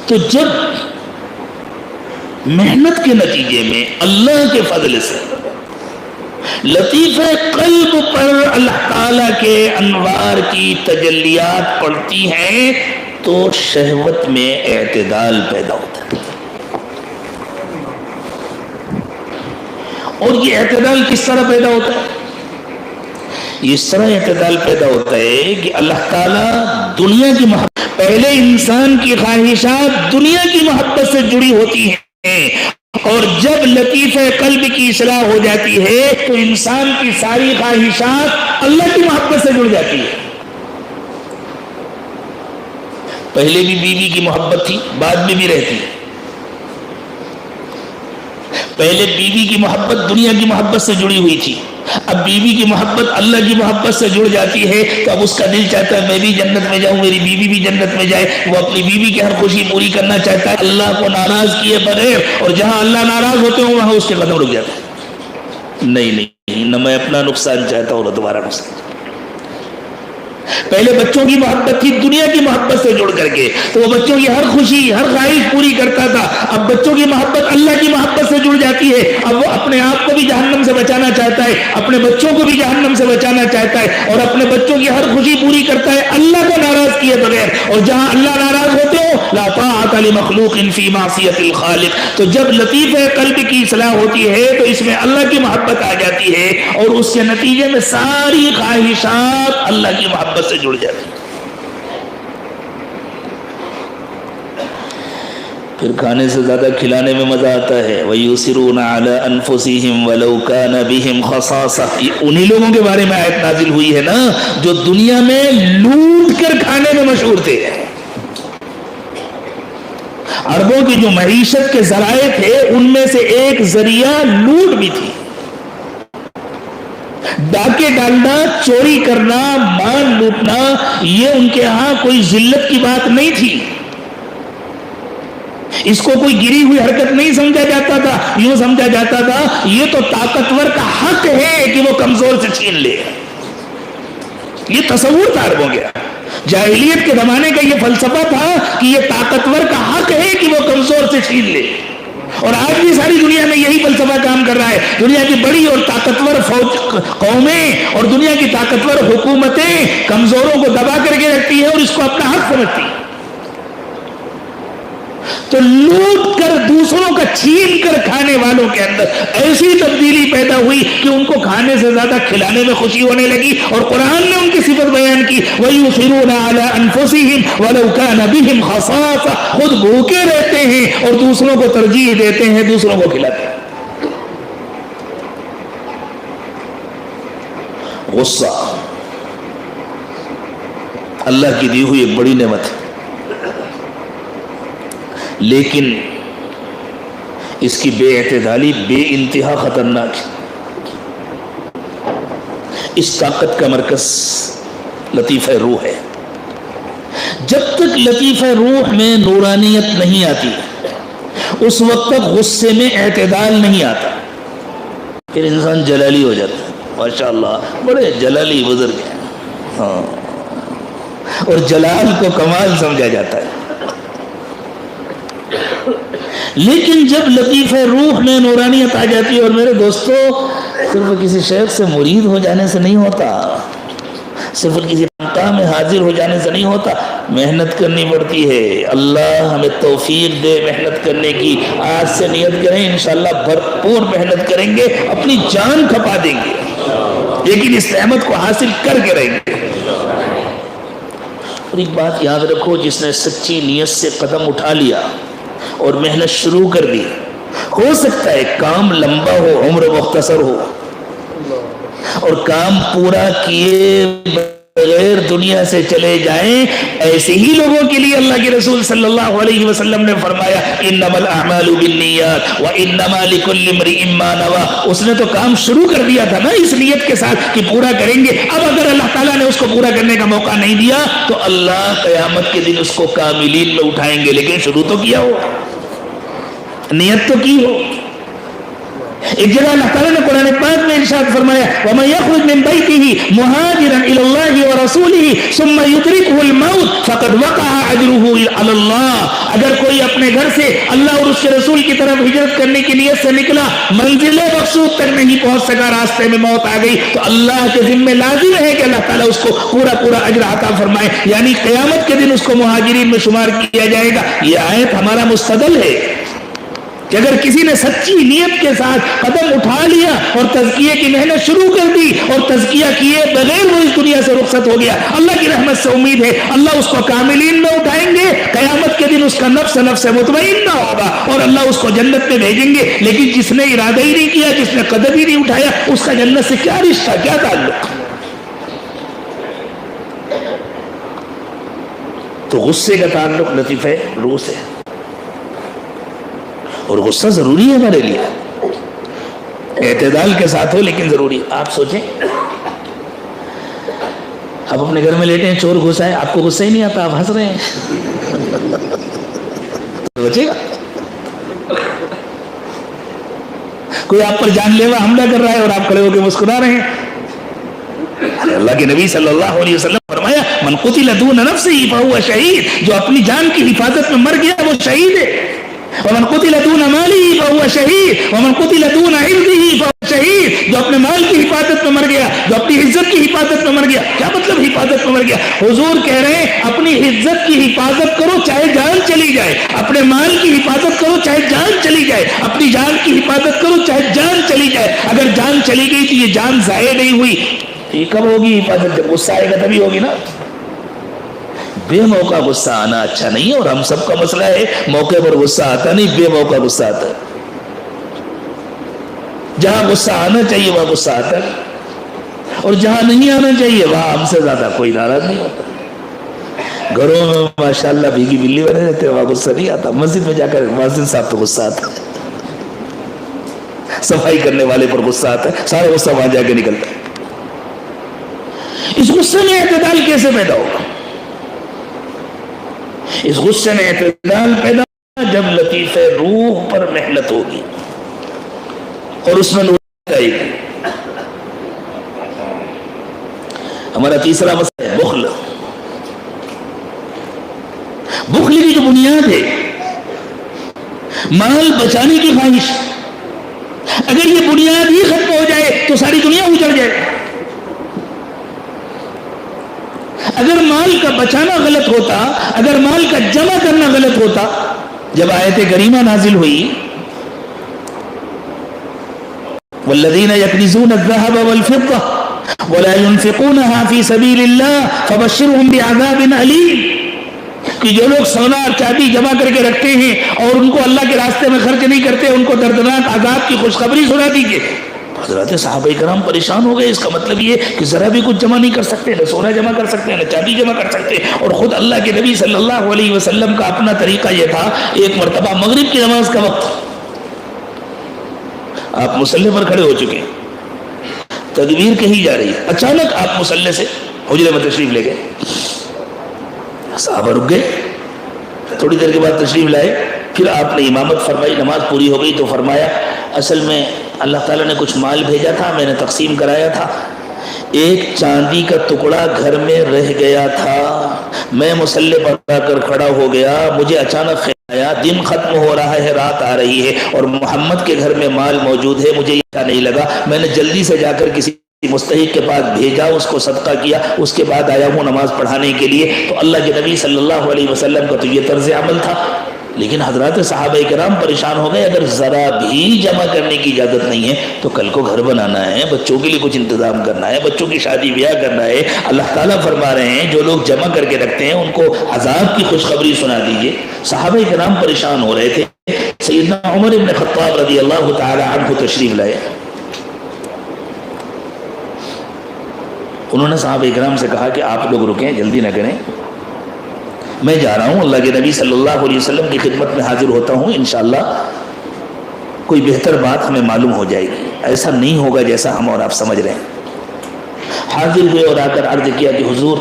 تو جب محنت کے نتیجے میں اللہ کے فضل سے لطیفہ قلب پر اللہ تعالیٰ کے انوار کی تجلیات پڑتی ہیں تو شہوت میں اعتدال پیدا ہوتا ہے. اور یہ اعتدال کس طرح پیدا ہوتا ہے؟ اس طرح اعتدال پیدا ہوتا ہے کہ اللہ تعالیٰ دنیا کی محبت، پہلے انسان کی خواہشات دنیا کی محبت سے جڑی ہوتی ہیں، اور جب لطیفہ قلب کی اصلاح ہو جاتی ہے تو انسان کی ساری خواہشات اللہ کی محبت سے جڑ جاتی ہے. پہلے بھی بیوی کی محبت تھی، بعد میں بھی رہتی ہے. پہلے بیوی کی محبت دنیا کی محبت سے جڑی ہوئی تھی، اب بیوی کی محبت اللہ کی محبت سے جڑ جاتی ہے تو اب اس کا دل چاہتا ہے میں بھی جنت میں جاؤں، میری بیوی بھی جنت میں جائے. وہ اپنی بیوی کی ہر خوشی پوری کرنا چاہتا ہے اللہ کو ناراض کیے بغیر، اور جہاں اللہ ناراض ہوتے ہیں وہاں اس کے قدم رک جاتے ہیں. نہیں، نہ میں اپنا نقصان چاہتا ہوں نہ تمہارا نقصان. پہلے بچوں کی محبت تھی دنیا کی محبت سے جڑ کر کے، تو وہ بچوں کی ہر خوشی ہر خواہش پوری کرتا تھا. اب بچوں کی محبت اللہ کی محبت سے جڑ جاتی ہے، اب وہ اپنے آپ کو بھی جہنم سے بچانا چاہتا ہے، اپنے بچوں کو بھی جہنم سے بچانا چاہتا ہے، اور اپنے بچوں کی ہر خوشی پوری کرتا ہے اللہ کو ناراض کیے بغیر. اور جہاں اللہ ناراض ہوتے ہو لا طاعت لمخلوق فی معصیۃ الخالق. تو جب لطیفہ قلب کی اصلاح ہوتی ہے تو اس میں اللہ کی محبت آ جاتی ہے، اور اس کے نتیجے میں ساری خواہشات اللہ کی محبت سے جڑ جاتی ہیں. پھر کھانے سے زیادہ کھلانے میں مزہ آتا ہے. وَيُؤْثِرُونَ عَلَىٰ أَنفُسِهِمْ وَلَوْ كَانَ بِهِمْ خَصَاصَةٌ. یہ انہی لوگوں کے بارے میں آیت نازل ہوئی ہے نا جو دنیا میں لوٹ کر کھانے میں مشہور تھے. عربوں کی جو معیشت کے ذرائع تھے ان میں سے ایک ذریعہ لوٹ بھی تھی. ڈاکے ڈالنا، چوری کرنا، مال لوٹنا یہ ان کے ہاں کوئی ذلت کی بات نہیں تھی. اس کو کوئی گری ہوئی حرکت نہیں سمجھا جاتا تھا. یوں سمجھا جاتا تھا یہ تو طاقتور کا حق ہے کہ وہ کمزور سے چھین لے. یہ تصور تھا عربوں کے. جاہلیت کے زمانے کا یہ فلسفہ تھا کہ یہ طاقتور کا حق ہے کہ وہ کمزور سے چھین لے. اور آج بھی ساری دنیا میں یہی فلسفہ کام کر رہا ہے. دنیا کی بڑی اور طاقتور قومیں اور دنیا کی طاقتور حکومتیں کمزوروں کو دبا کر کے رکھتی ہیں اور اس کو اپنا حق سمجھتی ہیں. تو لوٹ کر دوسروں کا چھین کر کھانے والوں کے اندر ایسی تبدیلی پیدا ہوئی کہ ان کو کھانے سے زیادہ کھلانے میں خوشی ہونے لگی. اور قرآن نے ان کی صفت بیان کی وَيُؤْثِرُونَ عَلَىٰ أَنفُسِهِمْ وَلَوْ كَانَ بِهِمْ خَصَاصَةٌ. خود بھوکے رہتے ہیں اور دوسروں کو ترجیح دیتے ہیں، دوسروں کو کھلاتے ہیں. غصہ اللہ کی دی ہوئی ایک بڑی نعمت ہے، لیکن اس کی بے اعتدالی بے انتہا خطرناک ہے. اس طاقت کا مرکز لطیفہ روح ہے. جب تک لطیفہ روح میں نورانیت نہیں آتی اس وقت تک غصے میں اعتدال نہیں آتا. پھر انسان جلالی ہو جاتا ہے. ماشاءاللہ بڑے جلالی بزرگ ہیں، ہاں، اور جلال کو کمال سمجھا جاتا ہے. لیکن جب لطیفہ روح میں نورانیت آ جاتی ہے، اور میرے دوستو صرف کسی شیخ سے مرید ہو جانے سے نہیں ہوتا، صرف کسی مقام میں حاضر ہو جانے سے نہیں ہوتا، محنت کرنی پڑتی ہے. اللہ ہمیں توفیق دے محنت کرنے کی. آج سے نیت کریں انشاءاللہ بھرپور محنت کریں گے، اپنی جان کھپا دیں گے، لیکن اس نعمت کو حاصل کر کے رہیں گے. اور ایک بات یاد رکھو، جس نے سچی نیت سے قدم اٹھا لیا اور محنت شروع کر دی، ہو سکتا ہے کام لمبا ہو، عمر مختصر ہو، اور کام پورا کیے بغیر دنیا سے چلے جائیں. ایسے ہی لوگوں کے لیے اللہ کے رسول صلی اللہ علیہ وسلم نے فرمایا انما الاعمال بالنیات وانما لکل امرئ ما نوى. اس نے تو کام شروع کر دیا تھا نا اس نیت کے ساتھ کہ پورا کریں گے. اب اگر اللہ تعالیٰ نے اس کو پورا کرنے کا موقع نہیں دیا تو اللہ قیامت کے دن اس کو کاملین میں اٹھائیں گے. لیکن شروع تو کیا ہو، نیت تو کی ہو. ایک جگہ اللہ تعالیٰ نے قرآن پاک میں ارشاد فرمایا وَمَن يَخْرُجْ مِن بَيْتِهِ مُهَاجِرًا إِلَى اللَّهِ وَرَسُولِهِ ثُمَّ يُدْرِكْهُ الْمَوْتُ فَقَدْ وَقَعَ أَجْرُهُ عَلَى اللَّهِ. اگر کوئی اپنے گھر سے اللہ اور اس کے رسول کی طرف ہجرت کرنے کی نیت سے نکلا، منزل مقصود تک نہیں پہنچ سکا، راستے میں موت آ گئی، تو اللہ کے ذمہ لازم ہے کہ اللہ تعالیٰ اس کو پورا پورا اجر عطا فرمائے، یعنی قیامت کے دن اس کو مہاجرین میں شمار کیا جائے گا. یہ آیت ہمارا مستدل ہے کہ اگر کسی نے سچی نیت کے ساتھ قدم اٹھا لیا اور تزکیے کی محنت شروع کر دی اور تزکیہ کیے بغیر وہ اس دنیا سے رخصت ہو گیا، اللہ کی رحمت سے امید ہے اللہ اس کو کاملین میں اٹھائیں گے، قیامت کے دن اس کا نفس مطمئنہ ہوگا اور اللہ اس کو جنت میں بھیجیں گے. لیکن جس نے ارادہ ہی نہیں کیا، جس نے قدم ہی نہیں اٹھایا، اس کا جنت سے کیا رشتہ، کیا تعلق؟ تو غصے کا تعلق لطیفہ روح سے، اور غصہ ضروری ہے ہمارے لیے، اعتدال کے ساتھ ہو لیکن ضروری. آپ سوچیں آپ اپنے گھر میں لیٹے ہیں، چور گھسا ہے، آپ کو غصہ ہی نہیں آتا، آپ ہنس رہے ہیں، سوچے گا؟ کوئی آپ پر جان لیوا حملہ کر رہا ہے اور آپ کھڑے ہو کے مسکرا رہے ہیں. اللہ کے نبی صلی اللہ علیہ وسلم فرمایا من قتل دون نفسه فهو شہید، جو اپنی جان کی حفاظت میں مر گیا وہ شہید ہے. ومن قتل دون ماله فهو شہید ومن قتل دون عرضه فهو شہید، جو اپنے مال کی حفاظت میں مر گیا، جو اپنی عزت کی حفاظت میں مر گیا. کیا مطلب حفاظت میں مر گیا؟ حضور کہہ رہے ہیں اپنی عزت کی حفاظت کرو چاہے جان چلی جائے، اپنے مال کی حفاظت کرو چاہے جان چلی جائے، اپنی جان کی حفاظت کرو چاہے جان چلی جائے. اگر جان چلی گئی تو یہ جان ضائع نہیں ہوئی. یہ کب ہوگی حفاظت؟ جب غصہ آئے گا تبھی ہوگی نا. بے موقع غصہ آنا اچھا نہیں ہے، اور ہم سب کا مسئلہ ہے موقع پر غصہ آتا نہیں، بے موقع غصہ آتا ہے. جہاں غصہ آنا چاہیے وہاں غصہ آتا ہے، اور جہاں نہیں آنا چاہیے وہاں ہم سے زیادہ کوئی ناراض نہیں ہوتا. گھروں میں ماشاءاللہ بھیگی بلی بنے رہتے ہیں، وہاں غصہ نہیں آتا. مسجد میں جا کر مؤذن صاحب تو غصہ آتا ہے، صفائی کرنے والے پر غصہ آتا ہے، سارا غصہ وہاں جا کے نکلتا ہے. اس غصے میں اعتدال کیسے پیدا ہوگا؟ اس غصے میں اعتدال پیدا ہوگا جب لطیفہ روح پر محنت ہوگی اور اس میں نور آئے گی. ہمارا تیسرا مسئلہ ہے بخل. بخل کی جو بنیاد ہے مال بچانے کی خواہش، اگر یہ بنیاد ہی ختم ہو جائے تو ساری دنیا اجڑ جائے. اگر مال کا بچانا غلط ہوتا، اگر مال کا جمع کرنا غلط ہوتا، جب آیت کریمہ نازل ہوئی والذین یکنزون الذهب والفضة ولا ينفقونها في سبيل الله فبشرهم بعذاب أليم، کہ جو لوگ سونا اور چاندی جمع کر کے رکھتے ہیں اور ان کو اللہ کے راستے میں خرچ نہیں کرتے، ان کو دردناک عذاب کی خوشخبری سنا دیجیے. حضرات صحابہ کرام پریشان ہو گئے. اس کا مطلب یہ کہ ذرا بھی کچھ جمع نہیں کر سکتے، نہ سونا جمع کر سکتے، نہ چاندی جمع کر سکتے. اور خود اللہ کے نبی صلی اللہ علیہ وسلم کا اپنا طریقہ یہ تھا، ایک مرتبہ مغرب کی نماز کا وقت، آپ مصلی پر کھڑے ہو چکے، تکبیر کہی جا رہی ہے، اچانک آپ مصلی سے حجرے میں تشریف لے گئے. صحابہ رک گئے، تھوڑی دیر کے بعد تشریف لائے، پھر آپ نے امامت فرمائی، نماز پوری ہو گئی تو فرمایا اصل میں اللہ تعالیٰ نے کچھ مال بھیجا تھا، میں نے تقسیم کرایا تھا، ایک چاندی کا ٹکڑا گھر میں رہ گیا تھا، میں مصلی پر آ کر کھڑا ہو گیا، مجھے اچانک خیال آیا دن ختم ہو رہا ہے، رات آ رہی ہے اور محمد کے گھر میں مال موجود ہے، مجھے اچھا نہیں لگا، میں نے جلدی سے جا کر کسی مستحق کے پاس بھیجا، اس کو صدقہ کیا، اس کے بعد آیا ہوں نماز پڑھانے کے لیے. تو اللہ کے نبی صلی اللہ علیہ وسلم کا تو یہ طرز عمل تھا. لیکن حضرات صحابہ کرام پریشان ہو گئے، اگر ذرا بھی جمع کرنے کی اجازت نہیں ہے تو کل کو گھر بنانا ہے، بچوں کے لیے کچھ انتظام کرنا ہے، بچوں کی شادی بیاہ کرنا ہے. اللہ تعالیٰ فرما رہے ہیں جو لوگ جمع کر کے رکھتے ہیں ان کو عذاب کی خوشخبری سنا دیجئے. صحابہ کرام پریشان ہو رہے تھے. سیدنا عمر بن خطاب رضی اللہ تعالی عنہ تشریف لائے. انہوں نے صحابہ کرام سے کہا کہ آپ لوگ رکیں، جلدی نہ کریں، میں جا رہا ہوں، اللہ کے نبی صلی اللہ علیہ وسلم کی خدمت میں حاضر ہوتا ہوں، انشاءاللہ کوئی بہتر بات ہمیں معلوم ہو جائے گی، ایسا نہیں ہوگا جیسا ہم اور آپ سمجھ رہے ہیں. حاضر ہوئے اور آ کر عرض کیا کہ حضور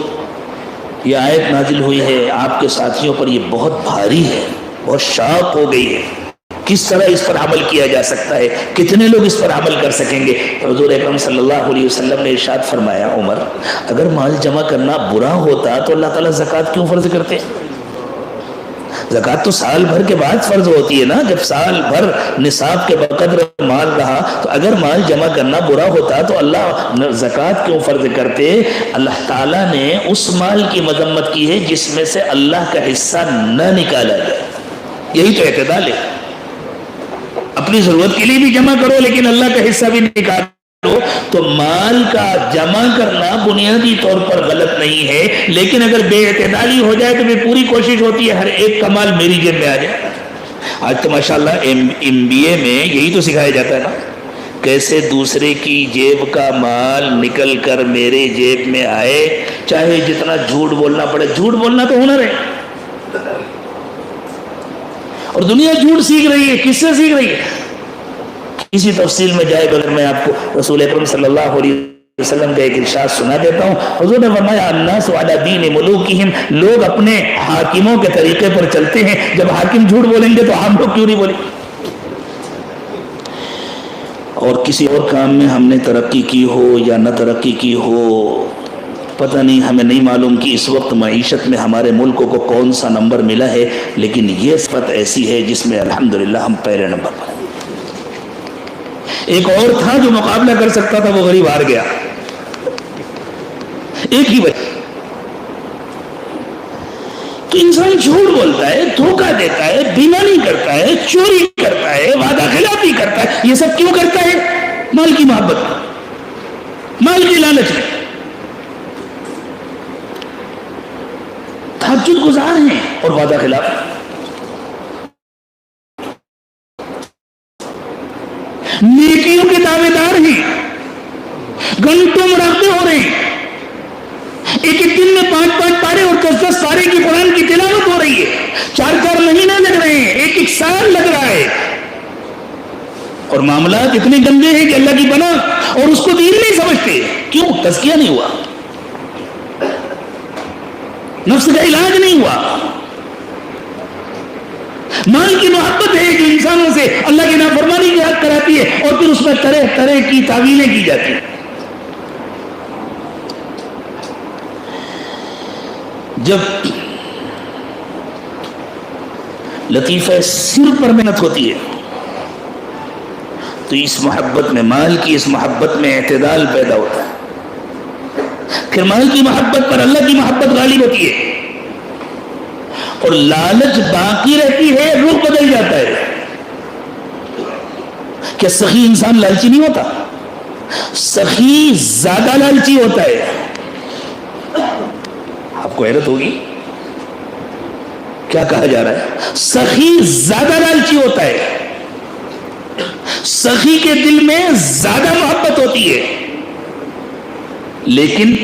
یہ آیت نازل ہوئی ہے، آپ کے ساتھیوں پر یہ بہت بھاری ہے، بہت شاق ہو گئی ہے. کس طرح اس پر عمل کیا جا سکتا ہے، کتنے لوگ اس پر عمل کر سکیں گے؟ حضور اکرم صلی اللہ علیہ وسلم نے ارشاد فرمایا، عمر اگر مال جمع کرنا برا ہوتا تو اللہ تعالیٰ زکوٰۃ کیوں فرض کرتے؟ زکوٰۃ تو سال بھر کے بعد فرض ہوتی ہے نا، جب سال بھر نصاب کے بقدر مال رہا تو اگر مال جمع کرنا برا ہوتا تو اللہ زکوٰۃ کیوں فرض کرتے؟ اللہ تعالیٰ نے اس مال کی مذمت کی ہے جس میں سے اللہ کا حصہ نہ نکالا جائے، یہی تو اعتدال ہے۔ اپنی ضرورت کے لیے بھی جمع کرو لیکن اللہ کا حصہ بھی نکالو۔ تو مال کا جمع کرنا بنیادی طور پر غلط نہیں ہے، لیکن اگر بے اعتدالی ہو جائے تو بھی پوری کوشش ہوتی ہے ہر ایک کا مال میری جیب میں آ جائے۔ آج تو ماشاءاللہ MBA میں یہی تو سکھایا جاتا ہے نا، کیسے دوسرے کی جیب کا مال نکل کر میرے جیب میں آئے، چاہے جتنا جھوٹ بولنا پڑے۔ جھوٹ بولنا تو ہنر ہے، اور دنیا جھوٹ سیکھ رہی ہے۔ کس سے سیکھ رہی ہے؟ اسی تفصیل میں جائے بغیر میں آپ کو رسول اکرم صلی اللہ علیہ وسلم کا ایک ارشاد سنا دیتا ہوں۔ حضور نے فرمایا، الناس علی دین ملوکہم، لوگ اپنے حاکموں کے طریقے پر چلتے ہیں۔ جب حاکم جھوٹ بولیں گے تو ہم لوگ کیوں نہیں بولیں؟ اور کسی اور کام میں ہم نے ترقی کی ہو یا نہ ترقی کی ہو، پتہ نہیں، ہمیں نہیں معلوم کہ اس وقت معیشت میں ہمارے ملک کو کون سا نمبر ملا ہے، لیکن یہ صفت ایسی ہے جس میں الحمدللہ ہم پہلے نمبر پر ہیں۔ ایک اور تھا جو مقابلہ کر سکتا تھا، وہ غریب ہار گیا۔ ایک ہی وجہ کہ انسان جھوٹ بولتا ہے، دھوکہ دیتا ہے، بےایمانی کرتا ہے، چوری کرتا ہے، وعدہ خلافی کرتا ہے۔ یہ سب کیوں کرتا ہے؟ مال کی محبت، مال کی لالچ میں۔ تہجد گزار ہیں اور وعدہ خلاف، نیکیوں کے دعوے دار ہیں، گھنٹوں مراقبے ہو رہے ہیں، ایک ایک دن میں 5 پارے اور 10 پارے کی قرآن کی تلاوت ہو رہی ہے، 4 مہینے لگ رہے ہیں، ایک سال لگ رہا ہے، اور معاملات اتنے گندے ہیں کہ اللہ کی بنا اور اس کو دین نہیں سمجھتے۔ کیوں؟ تزکیہ نہیں ہوا، نفس کا علاج نہیں ہوا۔ مال کی محبت ہے جو انسانوں سے اللہ کی نافرمانی کی حد کراتی ہے، اور پھر اس میں طرح طرح کی تعویلیں کی جاتی ہیں۔ جب لطیفہ سر پر محنت ہوتی ہے تو اس محبت میں، مال کی اس محبت میں اعتدال پیدا ہوتا ہے، پھر مال کی محبت پر اللہ کی محبت غالب ہوتی ہے، اور لالچ باقی رہتی ہے، رخ بدل جاتا ہے۔ کیا سخی انسان لالچی نہیں ہوتا؟ سخی زیادہ لالچی ہوتا ہے۔ آپ کو حیرت ہوگی کیا کہا جا رہا ہے؟ سخی زیادہ لالچی ہوتا ہے، سخی کے دل میں زیادہ محبت ہوتی ہے، لیکن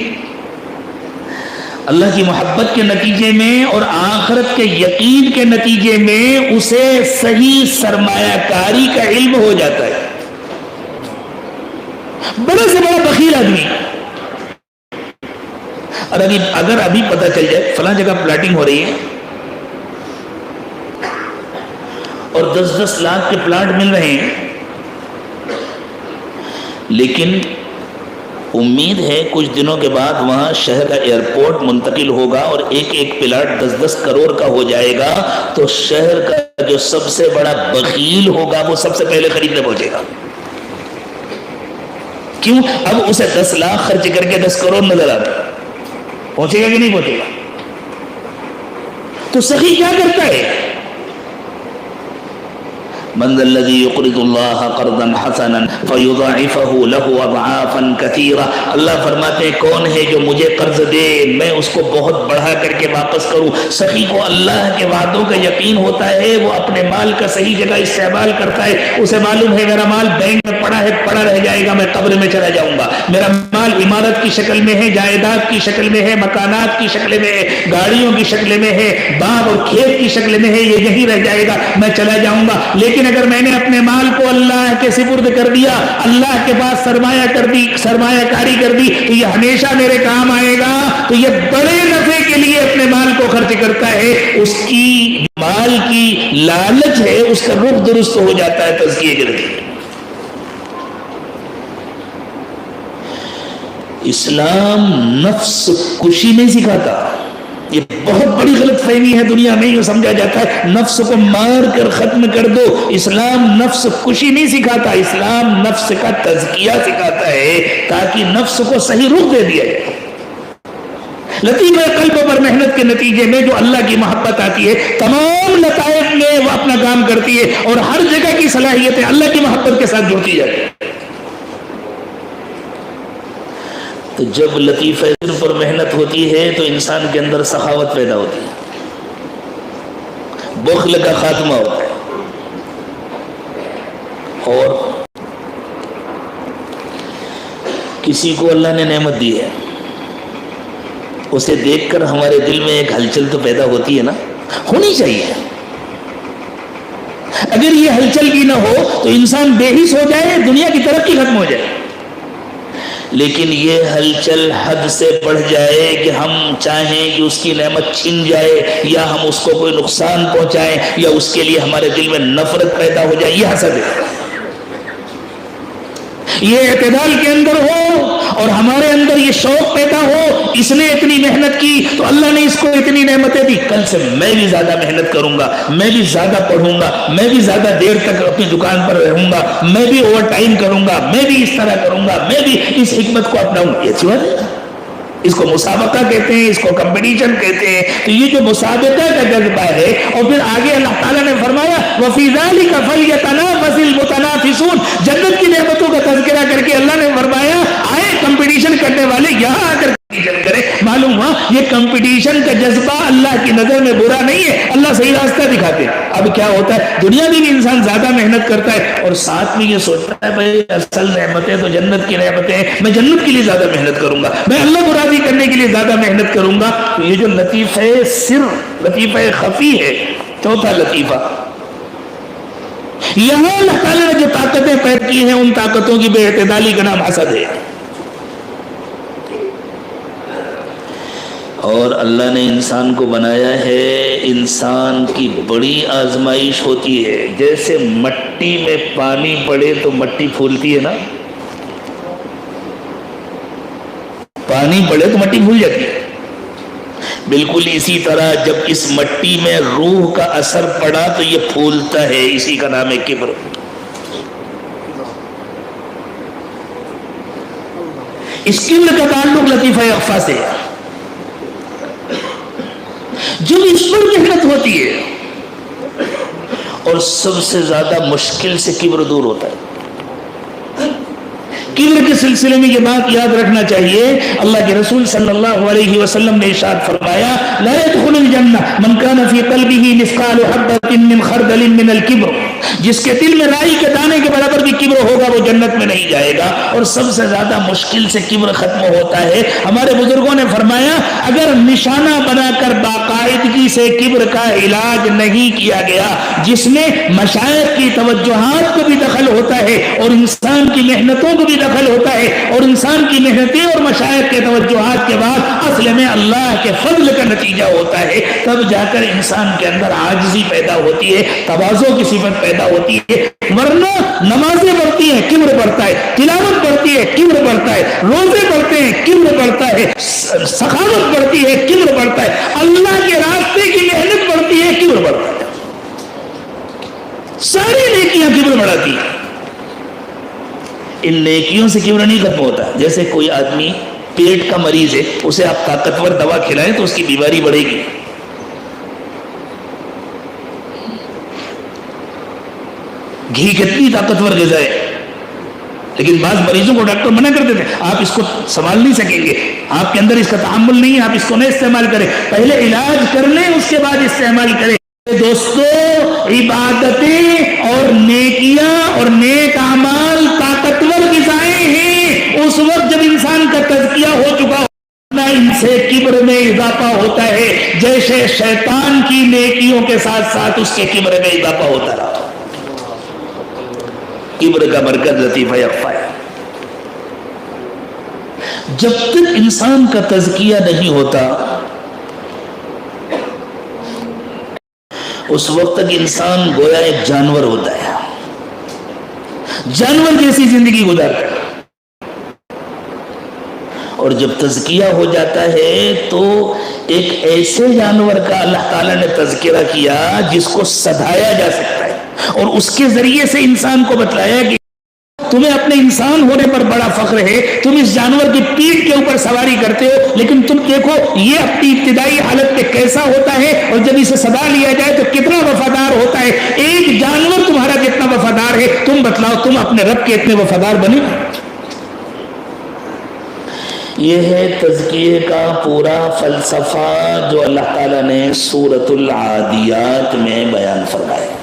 اللہ کی محبت کے نتیجے میں اور آخرت کے یقین کے نتیجے میں اسے صحیح سرمایہ کاری کا علم ہو جاتا ہے۔ بڑے سے بڑا بخیل آدمی، اور اگر ابھی پتہ چل جائے فلاں جگہ پلاٹنگ ہو رہی ہے اور 10 لاکھ کے پلاٹ مل رہے ہیں، لیکن امید ہے کچھ دنوں کے بعد وہاں شہر کا ایئرپورٹ منتقل ہوگا اور ایک پلاٹ 10 کروڑ کا ہو جائے گا، تو شہر کا جو سب سے بڑا بخیل ہوگا وہ سب سے پہلے خریدنے پہنچے گا۔ کیوں؟ اب اسے 10 لاکھ خرچ کر کے 10 کروڑ نظر آتا ہے، پہنچے گا کہ نہیں پہنچے گا؟ تو سخی کیا کرتا ہے؟ من ذا الذي يقرض الله قرضا حسنا فيضاعفه له اضعافا كثيرة۔ اللہ فرماتے ہیں کون ہے جو مجھے قرض دے میں اس کو بہت بڑھا کر کے واپس کروں۔ سخی کو اللہ کے وعدوں کا یقین ہوتا ہے، وہ اپنے مال کا صحیح جگہ استعمال کرتا ہے، اسے معلوم ہے میرا مال بینک میں پڑا ہے، پڑا رہ جائے گا، میں قبر میں چلا جاؤں گا، میرا مال عمارت کی شکل میں ہے، جائیداد کی شکل میں ہے، مکانات کی شکل میں ہے، گاڑیوں کی شکل میں ہے، باغ اور کھیت کی شکل میں ہے، یہ یہی رہ جائے گا، میں چلا جاؤں گا۔ لیکن اگر میں نے اپنے مال کو اللہ کے سپرد کر دیا، اللہ کے پاس سرمایہ کاری کر دی، تو یہ ہمیشہ میرے کام آئے گا۔ تو یہ بڑے نفع کے لیے اپنے مال کو خرچ کرتا ہے اس کی مال کی لالچ ہے، اس کا رخ درست ہو جاتا ہے تزکیے کے ذریعے۔ اسلام نفس کشی نہیں سکھاتا، یہ بہت بڑی غلط فہمی ہے دنیا میں، یہ سمجھا جاتا ہے نفس کو مار کر ختم کر دو۔ اسلام نفس کشی نہیں سکھاتا، اسلام نفس کا تزکیہ سکھاتا ہے تاکہ نفس کو صحیح رخ دے دیا جائے۔ لطیفہ قلب پر محنت کے نتیجے میں جو اللہ کی محبت آتی ہے، تمام لطائف میں وہ اپنا کام کرتی ہے اور ہر جگہ کی صلاحیتیں اللہ کی محبت کے ساتھ جڑتی جاتی ہیں۔ تو جب لطیفہ قلب پر محنت ہوتی ہے تو انسان کے اندر سخاوت پیدا ہوتی ہے، بخل کا خاتمہ ہوتا ہے، اور کسی کو اللہ نے نعمت دی ہے، اسے دیکھ کر ہمارے دل میں ایک ہلچل تو پیدا ہوتی ہے نا، ہونی چاہیے۔ اگر یہ ہلچل بھی نہ ہو تو انسان بے حس ہو جائے، دنیا کی ترقی ختم ہو جائے۔ لیکن یہ ہلچل حد سے بڑھ جائے کہ ہم چاہیں کہ اس کی نعمت چھن جائے، یا ہم اس کو کوئی نقصان پہنچائیں، یا اس کے لیے ہمارے دل میں نفرت پیدا ہو جائے، یہ حسد ہے۔ یہ اعتدال کے اندر ہو اور ہمارے اندر یہ شوق پیدا ہو، اس نے اتنی محنت کی تو اللہ نے اس کو اتنی نعمتیں دی، کل سے میں بھی زیادہ محنت کروں گا، میں بھی زیادہ پڑھوں گا، میں بھی زیادہ دیر تک اپنی دکان پر رہوں گا، میں بھی اوور ٹائم کروں گا، میں بھی اس طرح کروں گا، میں بھی اس حکمت کو اپناؤں گا۔ یہ اچھی بات ہے، اس کو مسابقہ کہتے ہیں، اس کو کمپٹیشن کہتے ہیں۔ تو یہ جو مسابقہ کا جذبہ ہے، اور پھر آگے اللہ تعالیٰ نے فرمایا وَفِي ذَلِكَ فَلْيَتَنَافَسِ الْمُتَنَافِسُونَ، جنت کی نعمتوں کا تذکرہ کر کے اللہ نے فرمایا آئے کمپٹیشن کرنے والے یہاں آ کر کمپٹیشن کریں۔ معلوم ہوا یہ کمپٹیشن کا جذبہ اللہ کی نظر میں برا نہیں ہے، اللہ صحیح راستہ دکھاتے ہیں۔ اب کیا ہوتا ہے، دنیا میں بھی انسان زیادہ محنت کرتا ہے اور ساتھ میں یہ سوچتا ہے بھائی اصل نعمتیں تو جنت کی نعمتیں ہیں، میں جنت کے لیے زیادہ محنت کروں گا، میں اللہ کو راضی کرنے کے لیے زیادہ محنت کروں گا۔ تو یہ جو لطیفہ سر، لطیفہ خفی ہے، چوتھا لطیفہ، یہاں اللہ تعالیٰ نے جو طاقتیں پیدا کی ہیں ان طاقتوں کی بے اعتدالی کا نام حسد ہے۔ اور اللہ نے انسان کو بنایا ہے، انسان کی بڑی آزمائش ہوتی ہے۔ جیسے مٹی میں پانی پڑے تو مٹی پھولتی ہے نا، پانی پڑے تو مٹی پھول جاتی ہے، بالکل اسی طرح جب اس مٹی میں روح کا اثر پڑا تو یہ پھولتا ہے، اسی کا نام ہے کبر۔ اس کبر کا تعلق لطیفہ اخفا سے ہے۔ جب اس پر محنت ہوتی ہے اور سب سے زیادہ مشکل سے کبر دور ہوتا ہے۔ کبر کے سلسلے میں یہ بات یاد رکھنا چاہیے، اللہ کے رسول صلی اللہ علیہ وسلم نے ارشاد فرمایا لا يدخل الجنہ من کان فی قلبہ مثقال حبۃ من خردل من الکبر، جس کے دل میں رائی کے دانے کے برابر بھی کبر ہوگا وہ جنت میں نہیں جائے گا۔ اور سب سے زیادہ مشکل سے کبر ختم ہوتا ہے۔ ہمارے بزرگوں نے فرمایا اگر نشانہ بنا کر باقاعدگی سے کبر کا علاج نہیں کیا گیا، جس میں مشائخ کی توجہات کو بھی دخل ہوتا ہے اور انسان کی محنتوں کو بھی دخل ہوتا ہے، اور انسان کی محنتیں اور مشائخ کے توجہات کے بعد اصل میں اللہ کے فضل کا نتیجہ ہوتا ہے، تب جا کر انسان کے اندر عاجزی پیدا ہوتی ہے، تواضع کی صفت پیدا ہوتی ہے۔ ورنہ نمازیں پڑھتی ہیں کبر بڑھتا ہے، تلاوت پڑھتی ہے کبر بڑھتا ہے، روزے پڑھتے ہیں کبر بڑھتا ہے، سخاوت بڑھتی ہے کبر بڑھتا ہے، اللہ کے راستے کی محنت بڑھتی ہے کبر بڑھتا ہے۔ ساری نیکیاں کبر بڑھاتی ہیں، ان نیکیوں سے کبر نہیں ختم ہوتا۔ جیسے کوئی آدمی پیٹ کا مریض ہے، اسے آپ طاقتور دوا کھلائیں تو اس کی بیماری بڑھے گی۔ گھی کتنی طاقتور غذا ہے، لیکن بعض مریضوں کو ڈاکٹر منع کر دیتے ہیں آپ اس کو سنبھال نہیں سکیں گے، آپ کے اندر اس کا تحمل نہیں ہے، آپ اس کو نہ استعمال کریں، پہلے علاج کر لیں اس کے بعد استعمال کریں۔ دوستو، عبادتیں اور نیکیاں اور نیک اعمال طاقتور غذائیں ہیں اس وقت جب انسان کا تزکیہ ہو چکا ہو، نہ ان سے کبر میں اضافہ ہوتا ہے، جیسے شیطان کی نیکیوں کے ساتھ ساتھ اس کے کبر میں اضافہ ہوتا رہا۔ کبر کا مرکز لطیفہ اخفا ہے۔ جب تک انسان کا تزکیہ نہیں ہوتا اس وقت تک انسان گویا ایک جانور ہوتا ہے، جانور جیسی زندگی گزارتا ہے، اور جب تزکیہ ہو جاتا ہے تو ایک ایسے جانور کا اللہ تعالیٰ نے تذکرہ کیا جس کو سدھایا جا سکتا ہے، اور اس کے ذریعے سے انسان کو بتلایا کہ تمہیں اپنے انسان ہونے پر بڑا فخر ہے، تم اس جانور کی پیٹھ کے اوپر سواری کرتے ہو، لیکن تم دیکھو یہ اپنی ابتدائی حالت میں کیسا ہوتا ہے، اور جب اسے سدا لیا جائے تو کتنا وفادار ہوتا ہے۔ ایک جانور تمہارا جتنا وفادار ہے، تم بتلاؤ تم اپنے رب کے اتنے وفادار بنے۔ یہ ہے تزکیے کا پورا فلسفہ جو اللہ تعالیٰ نے سورۃ العادیات میں بیان فرمایا۔